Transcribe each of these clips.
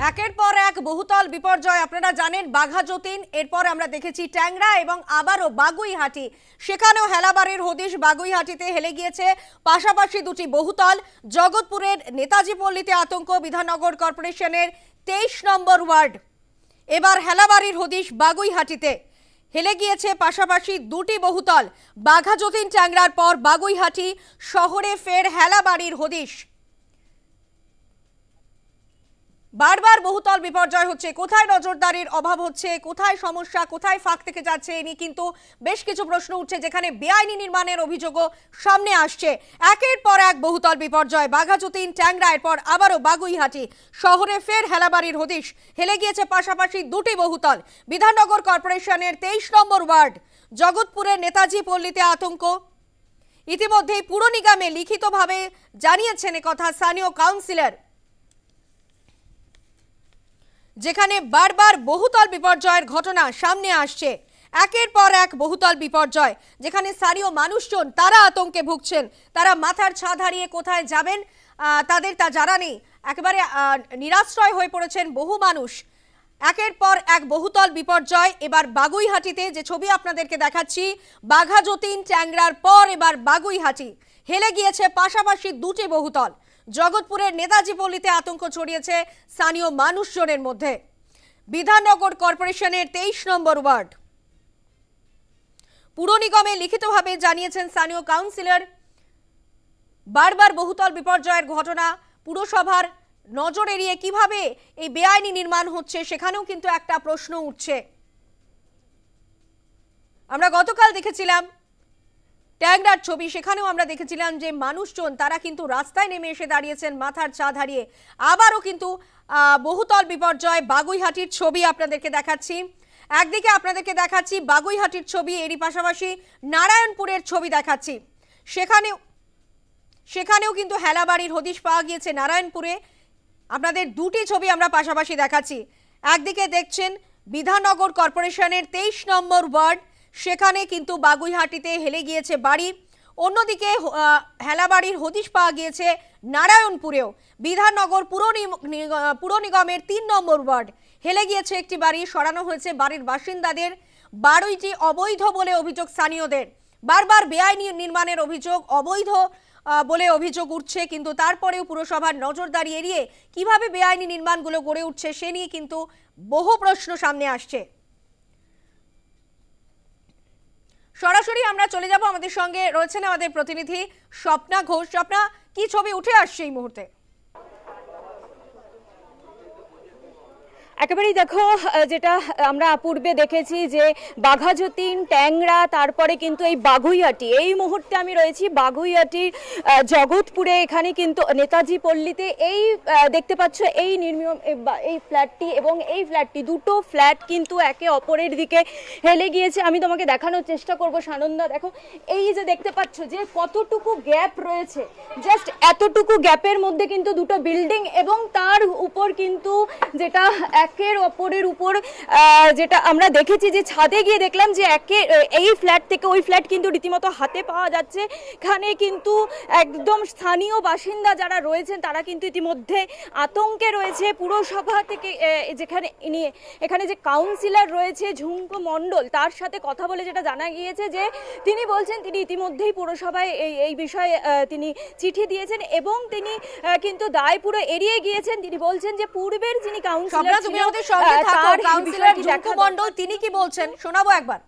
একের পর এক বহুতল বিপর্যয়। আপনারা জানেন বাঘা যতীন, এরপর আমরা দেখেছি ট্যাংরা এবং আবারও বাগুইহাটি, সেখানেও হেলাবাড়ির হদিশ। বাগুইহাটিতে হেলে গিয়েছে পাশাপাশি দুটি বহুতল। জগৎপুরের নেতাজি পল্লীতে আতঙ্ক, বিধাননগর কর্পোরেশনের 23 নম্বর ওয়ার্ড। এবার হেলাবাড়ির হদিশ বাগুইহাটিতে হেলে গিয়েছে পাশাপাশি দুটি বহুতল। বাঘা যতীন ট্যাংরার পর বাগুইহাটি শহরে ফের হেলাবাড়ির হদিশ। বারবার বহুতল বিপর্যয় হচ্ছে। কোথায় নজরদারির অভাব হচ্ছে, কোথায় সমস্যা, কোথায় ফাঁক থেকে যাচ্ছে, এ নিয়ে কিন্তু বেশ কিছু প্রশ্ন উঠছে, যেখানে বেআইনি নির্মাণের অভিযোগও সামনে আসছে। একের পর এক বহুতল বিপর্যয়। বাঘা যতীন ট্যাংরা, এরপর আবারও বাগুইহাটি শহরে ফের হেলাবাড়ির হদিশ। হেলে গিয়েছে পাশাপাশি দুটি বহুতল। বিধাননগর কর্পোরেশনের 23 নম্বর ওয়ার্ড। জগৎপুরের নেতাজি পল্লীতে আতঙ্ক। ইতিমধ্যেই পুর নিগমে লিখিতভাবে জানিয়েছেন একথা স্থানীয় কাউন্সিলর, যেখানে বারবার বহুতল বিপর্যয়ের ঘটনা সামনে আসছে। একের পর এক বহুতল বিপর্যয়, যেখানে স্থানীয় মানুষজন তারা আতঙ্কে ভুগছেন। তারা মাথার ছাদ হারিয়ে কোথায় যাবেন তাদের তা জানা নেই। একেবারে নিরাশ্রয় হয়ে পড়েছেন বহু মানুষ। একের পর এক বহুতল বিপর্যয়। এবার বাগুইহাটিতে যে ছবি আপনাদেরকে দেখাচ্ছি, বাঘা যতীন ট্যাংরার পর এবার বাগুইহাটি হেলে গিয়েছে পাশাপাশি দুটি বহুতল। জগৎপুরের নেতাজি পল্লীতে আতঙ্ক ছড়িয়েছে স্থানীয় মানুষজনের মধ্যে। বিধাননগর কর্পোরেশনের 23 নম্বর ওয়ার্ড। পুর নিগমে লিখিতভাবে জানিয়েছেন স্থানীয় কাউন্সিলর, বারবার বহুতল বিপর্যয়ের ঘটনা। পুরসভার নজর এড়িয়ে কিভাবে এই বেআইনি নির্মাণ হচ্ছে, সেখানেও কিন্তু একটা প্রশ্ন উঠছে। আমরা গতকাল দেখেছিলাম ট্যাংরার ছবি, সেখানেও আমরা দেখেছিলাম যে মানুষজন তারা কিন্তু রাস্তায় নেমে এসে দাঁড়িয়েছেন মাথার ছাদ হারিয়ে। আবারও কিন্তু বহুতল বিপর্যয়। বাগুইহাটির ছবি আপনাদেরকে দেখাচ্ছি। একদিকে আপনাদেরকে দেখাচ্ছি বাগুইহাটির ছবি, এরই পাশাপাশি নারায়ণপুরের ছবি দেখাচ্ছি। সেখানেও কিন্তু হেলাবাড়ির হদিশ পাওয়া গিয়েছে নারায়ণপুরে। আপনাদের দুটি ছবি আমরা পাশাপাশি দেখাচ্ছি। একদিকে দেখছেন বিধাননগর কর্পোরেশনের 23 নম্বর ওয়ার্ড, সেখানে কিন্তু বাগুইহাটিতে হেলে গিয়েছে বাড়ি। অন্যদিকে হেলাবাড়ির হদিশ পাওয়া গিয়েছে নারায়ণপুরেও। বিধাননগর পুর নিগমের 3 নম্বর ওয়ার্ড হেলে গিয়েছে একটি বাড়ি। সরানো হয়েছে বাড়ির বাসিন্দাদের। বাড়িটি অবৈধ বলে অভিযোগ স্থানীয়দের। বারবার বেআইনি নির্মাণের অভিযোগ, অবৈধ বলে অভিযোগ উঠছে, কিন্তু তারপরেও পুরসভার নজরদারি এড়িয়ে কিভাবে বেআইনি নির্মাণগুলো গড়ে উঠছে সে নিয়ে কিন্তু বহু প্রশ্ন সামনে আসছে। সরাসরি আমরা চলে যাব, আমাদের সঙ্গে রয়েছেন আমাদের প্রতিনিধি স্বপ্না ঘোষ। স্বপ্না, কি ছবি উঠে আসছে এই মুহূর্তে? একেবারেই দেখো, যেটা আমরা পূর্বে দেখেছি যে বাঘা যতীন ট্যাংরা, তারপরে কিন্তু এই বাগুইহাটি। এই মুহূর্তে আমি রয়েছি বাগুইহাটির জগৎপুরে। এখানে কিন্তু নেতাজি পল্লীতে এই দেখতে পাচ্ছ এই এই ফ্ল্যাটটি এবং এই ফ্ল্যাটটি, দুটো ফ্ল্যাট কিন্তু একে অপরের দিকে হেলে গিয়েছে। আমি তোমাকে দেখানোর চেষ্টা করব সানন্দা। দেখো এই যে দেখতে পাচ্ছ যে কতটুকু গ্যাপ রয়েছে, জাস্ট এতটুকু গ্যাপের মধ্যে কিন্তু দুটো বিল্ডিং, এবং তার উপর কিন্তু যেটা একের অপরের উপর যেটা আমরা দেখেছি যে ছাদে গিয়ে দেখলাম যে এই ফ্ল্যাট থেকে ওই ফ্ল্যাট কিন্তু রীতিমতো হাতে পাওয়া যাচ্ছে। এখানে কিন্তু একদম স্থানীয় বাসিন্দা যারা রয়েছেন তারা কিন্তু ইতিমধ্যে আতঙ্কে রয়েছে। পুরসভা থেকে যেখানে এখানে যে কাউন্সিলর রয়েছে ঝুঙ্কু মণ্ডল, তার সাথে কথা বলে যেটা জানা গিয়েছে যে তিনি বলছেন তিনি ইতিমধ্যেই পুরসভায় এই বিষয়ে তিনি চিঠি দিয়েছেন এবং তিনি কিন্তু দায় পুরো এড়িয়ে গিয়েছেন। তিনি বলছেন যে পূর্বের যিনি কাউন্সিলর তিনি কি বলছেন শোনাবো একবার।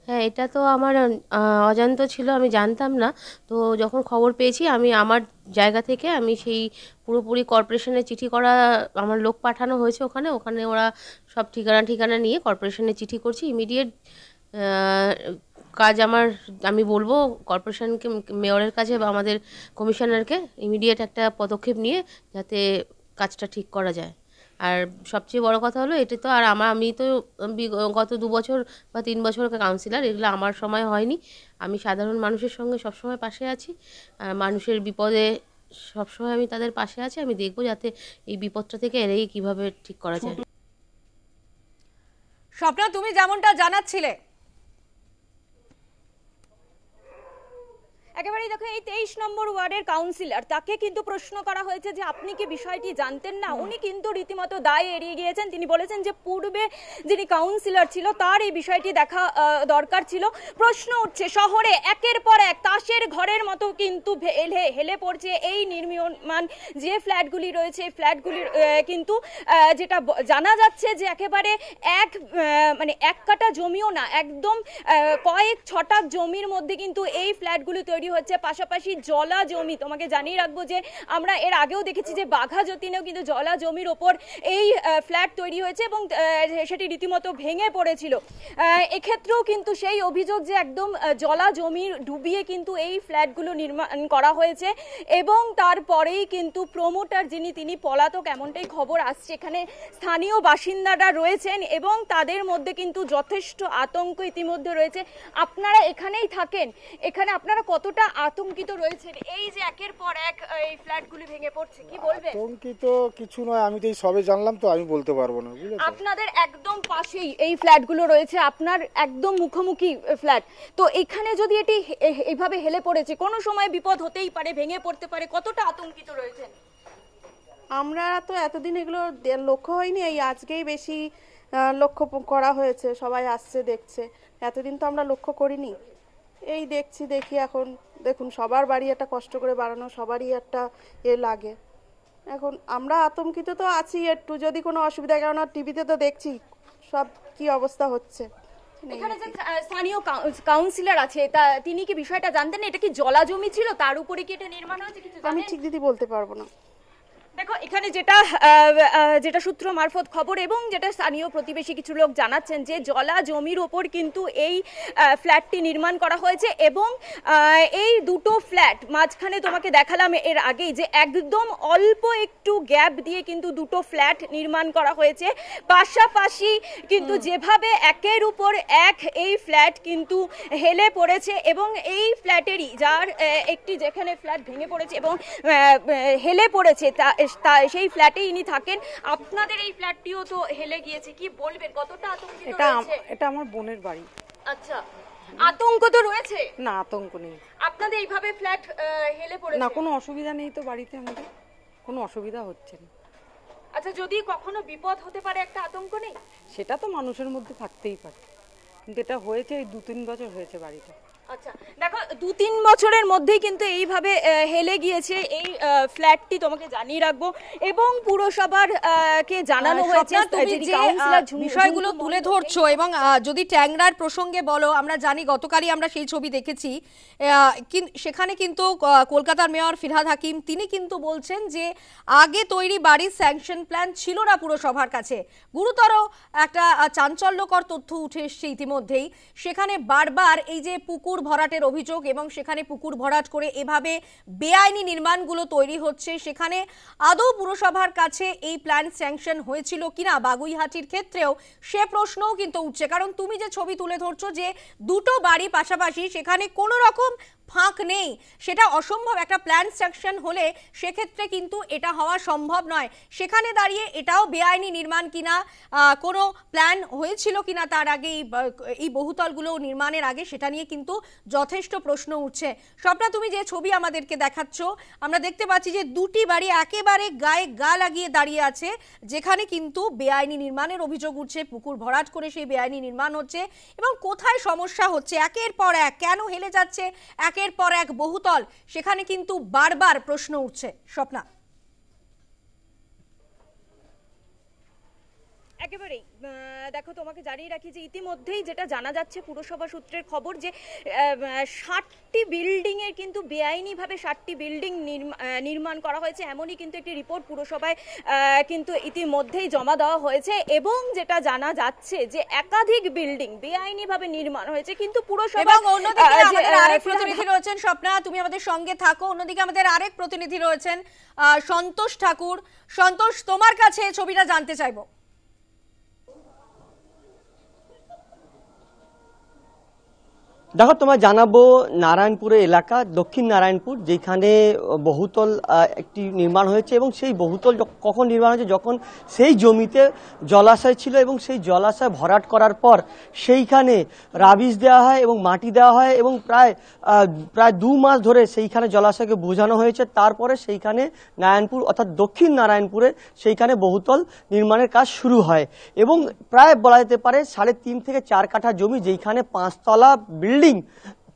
হ্যাঁ, এটা তো আমার অজান্ত ছিল, আমি জানতাম না। তো যখন খবর পেয়েছি আমি আমার জায়গা থেকে আমি সেই পুরোপুরি কর্পোরেশনে চিঠি করা, আমার লোক পাঠানো হয়েছে ওখানে ওরা সব ঠিকানা নিয়ে কর্পোরেশনে চিঠি করছি। ইমিডিয়েট কাজ আমি বলবো কর্পোরেশনকে, মেয়রের কাছে বা আমাদের কমিশনারকে ইমিডিয়েট একটা পদক্ষেপ নিয়ে যাতে কাজটা ঠিক করা যায়। আর সবচেয়ে বড় কথা হলো এটা তো, আর আমি তো গত 2 বছর বা 3 বছর কাউন্সিলর, এগুলো আমার সময় হয়নি। আমি সাধারণ মানুষের সঙ্গে সবসময় পাশে আছি। মানুষের বিপদে সবসময় আমি তাদের পাশে আছি। আমি দেখবো যাতে এই বিপদটা থেকে এড়িয়ে কিভাবে ঠিক করা যায়। স্বপ্না, তুমি যেমনটা জানাচ্ছিলে একেবারেই দেখো, এই 23 নম্বর ওয়ার্ডের কাউন্সিলর, তাকে কিন্তু প্রশ্ন করা হয়েছে যে আপনি কি বিষয়টি জানতেন না। উনি কিন্তু রীতিমতো দায় এড়িয়ে গিয়েছেন। তিনি বলেছেন যে পূর্বে যিনি কাউন্সিলর ছিল তার এই বিষয়টি দেখা দরকার ছিল। প্রশ্ন উঠছে, শহরে একের পর এক তাসের ঘরের মতো কিন্তু হেলে পড়ছে এই নির্মাণ যে ফ্ল্যাটগুলি রয়েছে, এই ফ্ল্যাটগুলির কিন্তু যেটা জানা যাচ্ছে যে একেবারে মানে এক কাটা জমিও না, একদম কয়েক ছটা জমির মধ্যে কিন্তু এই ফ্ল্যাটগুলি তৈরি হচ্ছে। পাশাপাশি জলা জমি, তোমাকে জানিয়ে রাখবো যে আমরা এর আগেও দেখেছি যে বাঘাযতীনেও কিন্তু জলা জমির ওপর এই ফ্ল্যাট তৈরি হয়েছে এবং সেটি রীতিমতো ভেঙে পড়েছিল। এক্ষেত্রেও কিন্তু সেই অভিযোগ যে একদম জলা জমি ডুবিয়ে কিন্তু এই ফ্ল্যাটগুলো নির্মাণ করা হয়েছে এবং তারপরেই কিন্তু প্রমোটার যিনি, তিনি পলাতক, এমনটাই খবর আসছে। এখানে স্থানীয় বাসিন্দারা রয়েছেন এবং তাদের মধ্যে কিন্তু যথেষ্ট আতঙ্ক ইতিমধ্যে রয়েছে। আপনারা এখানেই থাকেন, এখানে আপনারা কতটা আতঙ্কিত রয়েছেন এই যে একের পর এক এই ফ্ল্যাটগুলি ভেঙে পড়ছে, কি বলবেন? আতঙ্কিত কিছু নয়, আমি তো এই সবে জানলাম, তো আমি বলতে পারবো না। আপনাদের একদম পাশেই এই ফ্ল্যাটগুলো রয়েছে, আপনার একদম মুখোমুখি ফ্ল্যাট। তো এখানে যদি এটি এইভাবে হেলে পড়েছে, কোনো সময় বিপদ হতেই পারে, ভেঙে পড়তে পারে, কতটা আতঙ্কিত রয়েছেন? আমরা তো এতদিন এগুলো লক্ষ্য হয়নি, এই আজকেই বেশি লক্ষ্য করা হয়েছে, সবাই আসছে দেখছে। এতদিন তো আমরা লক্ষ্য করিনি, এই দেখি এখন। দেখুন, সবার বাড়ি একটা কষ্ট করে বানানো, সবারই একটা লাগে। এখন আমরা আতঙ্কিত তো আছি একটু, যদি কোনো অসুবিধা, কেননা টিভিতে তো দেখছি সব কি অবস্থা হচ্ছে। এখানে যে স্থানীয় কাউন্সিলর আছে, তিনি কি বিষয়টা জানতেন? এটা কি জলা জমি ছিল, তার উপরে কি এটা নির্মাণ হয়েছে, কিছু আমি ঠিক দিদি বলতে পারবো না। দেখো, এখানে যেটা সূত্র মারফত খবর এবং যেটা স্থানীয় প্রতিবেশী কিছু লোক জানাচ্ছেন যে জলা জমির ওপর কিন্তু এই ফ্ল্যাটটি নির্মাণ করা হয়েছে এবং এই দুটো ফ্ল্যাট মাঝখানে তোমাকে দেখালাম এর আগেই যে একদম অল্প একটু গ্যাপ দিয়ে কিন্তু দুটো ফ্ল্যাট নির্মাণ করা হয়েছে। পাশাপাশি কিন্তু যেভাবে একের উপর এক এই ফ্ল্যাট কিন্তু হেলে পড়েছে এবং এই ফ্ল্যাটেরই যার একটি যেখানে ফ্ল্যাট ভেঙে পড়েছে এবং হেলে পড়েছে সেই ফ্ল্যাটে ইনি থাকেন। আপনাদের এই ফ্ল্যাটটিও তো হেলে গিয়েছে, কি বলবেন, কতটা আতঙ্কিত রয়েছে? এটা আমার বোনের বাড়ি। আচ্ছা, আতঙ্ক তো রয়েছে? না, আতঙ্ক নেই। আপনাদের এইভাবে ফ্ল্যাট হেলে পড়েছে? না, কোনো অসুবিধা নেই তো, বাড়িতে আমাদের কোনো অসুবিধা হচ্ছে না। আচ্ছা, যদি কখনো বিপদ হতে পারে একটা আতঙ্ক নেই? সেটা তো মানুষের মধ্যে থাকতেই পারে, কিন্তু এটা হয়েছে এই 2-3 বছর হয়েছে বাড়িটা। আচ্ছা, দেখো 2-3 বছরের মধ্যেই কিন্তু এইভাবে হেলে গিয়েছে এই ফ্ল্যাটটি, তোমাকে জানিয়ে রাখবো। এবং পুরসভার কে জানানো হয়েছে। তুমি যে বিষয়গুলো তুলে ধরছো এবং যদি ট্যাংরার প্রসঙ্গে বলো, আমরা জানি গতকালই আমরা সেই ছবি দেখেছি, সেখানে কিন্তু কলকাতার মেয়র ফিরহাদ হাকিম তিনি কিন্তু বলছেন যে আগে তৈরি বাড়ির স্যাংশন প্ল্যান ছিল না পুরসভার কাছে। গুরুতর একটা চাঞ্চল্যকর তথ্য উঠে এসছে ইতিমধ্যেই। সেখানে বারবার এই যে পুকুর ভরাটের অভিযোগ এবং সেখানে পুকুর ভরাট করে এভাবে বেআইনি নির্মাণগুলো তৈরি হচ্ছে, সেখানে আদৌ পুরসভার কাছে এই প্ল্যান স্যাংশন হয়েছিল কিনা বাগুইহাটির ক্ষেত্রেও সে প্রশ্নও কিন্তু উঠছে। কারণ তুমি যে ছবি তুলে ধরছো যে দুটো বাড়ি পাশাপাশি, সেখানে কোনো রকম ফাঁক নেই, সেটা অসম্ভব। একটা প্ল্যান স্যাংশন হলে সেক্ষেত্রে কিন্তু এটা হওয়া সম্ভব নয়। সেখানে দাঁড়িয়ে এটাও বেআইনি নির্মাণ কিনা, কোনো প্ল্যান হয়েছিল কিনা তার আগে এই বহুতলগুলো নির্মাণের আগে, সেটা নিয়ে কিন্তু যথেষ্ট প্রশ্ন উঠছে। স্বপ্না, তুমি যে ছবি আমাদেরকে দেখাচ্ছ, আমরা দেখতে পাচ্ছি যে দুটি বাড়ি একেবারে গায়ে গা লাগিয়ে দাঁড়িয়ে আছে, যেখানে কিন্তু বেআইনি নির্মাণের অভিযোগ উঠছে, পুকুর ভরাট করে সেই বেআইনি নির্মাণ হচ্ছে। এবং কোথায় সমস্যা হচ্ছে, একের পর এক কেন হেলে যাচ্ছে একের পর এক বহুতল, সেখানে কিন্তু বারবার প্রশ্ন উঠছে। স্বপ্না, একেবারেই দেখো, তোমাকে জানিয়ে রাখি যে ইতিমধ্যেই যেটা জানা যাচ্ছে পুরসভা সূত্রের খবর যে 60টি বিল্ডিং এর কিন্তু বেআইনিভাবে 60টি বিল্ডিং নির্মাণ করা হয়েছে, এমনই কিন্তু একটি রিপোর্ট পুরসভায় কিন্তু ইতিমধ্যেই জমা দেওয়া হয়েছে। এবং যেটা জানা যাচ্ছে যে একাধিক বিল্ডিং বেআইনিভাবে নির্মাণ হয়েছে, কিন্তু পুরসভা। এবং অন্যদিকে আমাদের আরেক প্রতিনিধি রয়েছেন, স্বপ্না তুমি আমাদের সঙ্গে থাকো। অন্যদিকে আমাদের আরেক প্রতিনিধি রয়েছেন সন্তোষ ঠাকুর। সন্তোষ, তোমার কাছে ছবিটা জানতে চাইবো। দেখো তোমায় জানাবো, নারায়ণপুরে এলাকা, দক্ষিণ নারায়ণপুর, যেখানে বহুতল একটি নির্মাণ হয়েছে এবং সেই বহুতল কখন নির্মাণ হয়েছে, যখন সেই জমিতে জলাশয় ছিল এবং সেই জলাশয় ভরাট করার পর সেইখানে রাবিশ দেওয়া হয় এবং মাটি দেওয়া হয় এবং প্রায় 2 মাস ধরে সেইখানে জলাশয়কে বোঝানো হয়েছে। তারপরে সেইখানে নারায়ণপুর অর্থাৎ দক্ষিণ নারায়ণপুরে সেইখানে বহুতল নির্মাণের কাজ শুরু হয় এবং প্রায় বলা যেতে পারে 3.5 থেকে 4 কাঠা জমি, যেখানে 5 তলা বিল্ডিং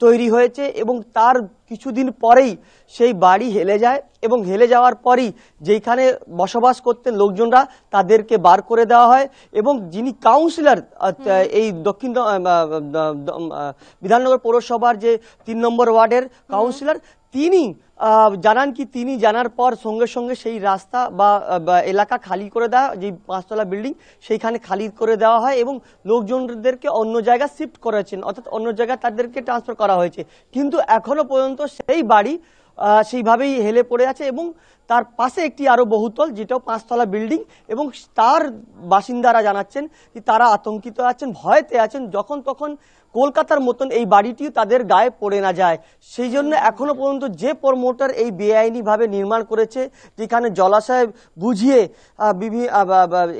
তৈরি হয়েছে এবং তার কিছুদিন পরেই সেই বাড়ি হেলে যায় এবং হেলে যাওয়ার পরই যেখানে বসবাস করতেন লোকজনরা তাদেরকে বার করে দেওয়া হয় এবং যিনি কাউন্সিলর এই দক্ষিণ বিধাননগর পৌরসভার যে 3 নম্বর ওয়ার্ডের কাউন্সিলর, তিনি জানান কি তিনি জানার পর সঙ্গে সঙ্গে সেই রাস্তা বা এলাকা খালি করে দেওয়া, যে 5 তলা বিল্ডিং সেইখানে খালি করে দেওয়া হয় এবং লোকজনদেরকে অন্য জায়গায় শিফট করেছেন, অর্থাৎ অন্য জায়গায় তাদেরকে ট্রান্সফার করা হয়েছে। কিন্তু এখনো পর্যন্ত সেই বাড়ি সেইভাবেই হেলে পড়ে আছে এবং তার পাশে একটি আরো বহুতল, যেটাও 5 তলা বিল্ডিং, এবং তার বাসিন্দারা জানাচ্ছেন যে তারা আতঙ্কিত আছেন, ভয়তে আছেন, যখন তখন কলকাতার মতন এই বাড়িটিও তাদের গায়ে পড়ে না যায়। সেই জন্য এখনো পর্যন্ত যে প্রমোটার এই বেআইনিভাবে নির্মাণ করেছে, যেখানে জলাশয় বুঝিয়ে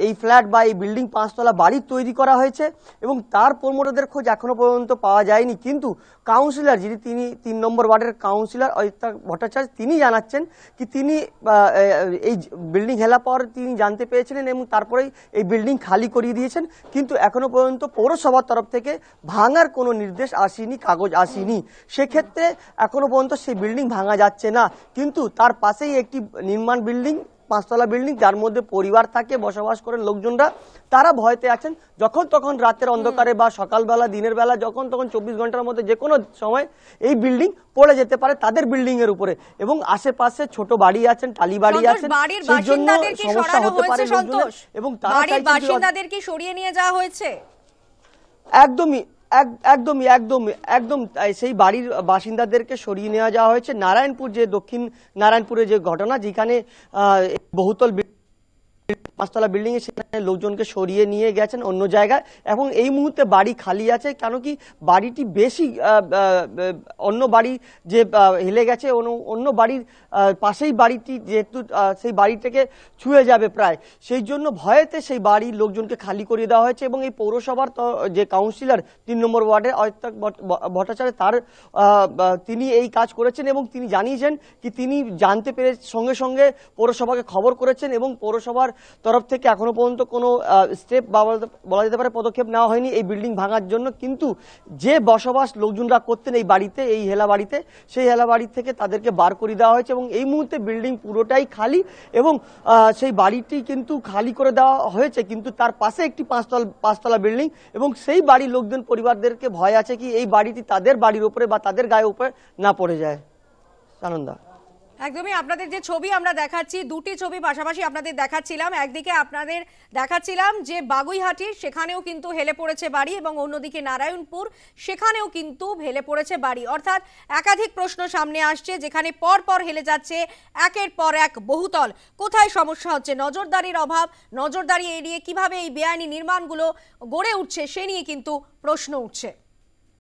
এই ফ্ল্যাট বা এই বিল্ডিং 5 তলা বাড়ি তৈরি করা হয়েছে এবং তার প্রমোটারদের খোঁজ এখনো পর্যন্ত পাওয়া যায়নি। কিন্তু কাউন্সিলর, যিনি তিনি 3 নম্বর ওয়ার্ডের কাউন্সিলর অজিত ভট্টাচার্য, তিনি জানাচ্ছেন কি তিনি এই বিল্ডিং হেলা পর তিনি জানতে পেরেছিলেন এবং তারপরেই এই বিল্ডিং খালি করিয়ে দিয়েছেন। কিন্তু এখনো পর্যন্ত পৌরসভার তরফ থেকে ভাঙার কোনো নির্দেশ আসেনি, কাগজ আসেনি। সেক্ষেত্রে এখনো পর্যন্ত সেই বিল্ডিং ভাঙা যাচ্ছে না। কিন্তু তার পাশেই একটি নির্মাণ বিল্ডিং, 5 তলা বিল্ডিং, যার মধ্যে পরিবার থাকে, বসবাস করেন লোকজনরা, তারা ভয়তে আছেন। যখন তখন রাতের অন্ধকারে বা সকালবেলা, দিনের বেলা, যখন তখন 24 ঘন্টার মধ্যে যে কোনো সময় এই বিল্ডিং পড়ে যেতে পারে তাদের বিল্ডিং এর উপরে এবং আশেপাশে ছোট বাড়ি আছেন, টালি বাড়ি আছেন, সেই জন্য সমস্যা হতে পারে লোকজনের এবং তারা চাইছেন বাসিন্দাদের কি সরিয়ে নিয়ে যাওয়া হয়েছে? একদমই সেই বাড়ির বাসিন্দাদেরকে সরিয়ে নেওয়া যাওয়া হয়েছে। নারায়ণপুর, যে দক্ষিণ নারায়ণপুরে যে ঘটনা, যেখানে বহুতল 5 তলা বিল্ডিং এ, সেখানে লোকজনকে সরিয়ে নিয়ে গেছেন অন্য জায়গায় এবং এই মুহূর্তে বাড়ি খালি আছে। কেন কি বাড়িটি বেশি অন্য বাড়ি যে হেলে গেছে, অন্য বাড়ির পাশেই বাড়িটি, যেহেতু সেই বাড়িটাকে ছুঁয়ে যাবে প্রায়, সেই জন্য ভয়েতে সেই বাড়ির লোকজনকে খালি করিয়ে দেওয়া হয়েছে এবং এই পৌরসভার যে কাউন্সিলর 3 নম্বর ওয়ার্ডের অজিত ভট্টাচার্য, তিনি এই কাজ করেছেন এবং তিনি জানিয়েছেন কি তিনি জানতে পেরে সঙ্গে সঙ্গে পৌরসভাকে খবর করেছেন এবং পৌরসভার তরফ থেকে এখনো পর্যন্ত কোনো স্টেপ বা বলা যেতে পারে পদক্ষেপ নেওয়া হয়নি এই বিল্ডিং ভাঙার জন্য। কিন্তু যে বসবাস লোকজনরা করতেন এই বাড়িতে, এই হেলা বাড়িতে, সেই হেলা বাড়ি থেকে তাদেরকে বার করে দেওয়া হয়েছে এবং এই মুহূর্তে বিল্ডিং পুরোটাই খালি এবং সেই বাড়িটি কিন্তু খালি করে দেওয়া হয়েছে। কিন্তু তার পাশে একটি 5 তলা বিল্ডিং এবং সেই বাড়ির লোকজন, পরিবারদেরকে ভয় আছে কি এই বাড়িটি তাদের বাড়ির উপরে বা তাদের গায়ের উপরে না পড়ে যায়। আনন্দা, একদমই আপনাদের যে ছবি আমরা দেখাচ্ছি, দুটি ছবি পাশাপাশি আপনাদের দেখাচ্ছিলাম। একদিকে আপনাদের দেখাচ্ছিলাম যে বাগুইহাটির, সেখানেও কিন্তু হেলে পড়েছে বাড়ি, এবং অন্যদিকে নারায়ণপুর, সেখানেও কিন্তু হেলে পড়েছে বাড়ি। অর্থাৎ একাধিক প্রশ্ন সামনে আসছে, যেখানে পর পর হেলে যাচ্ছে একের পর এক বহুতল। কোথায় সমস্যা হচ্ছে? নজরদারির অভাব, নজরদারি এড়িয়ে কিভাবে এই বেআইনি নির্মাণগুলো গড়ে উঠছে সে নিয়ে কিন্তু প্রশ্ন উঠছে।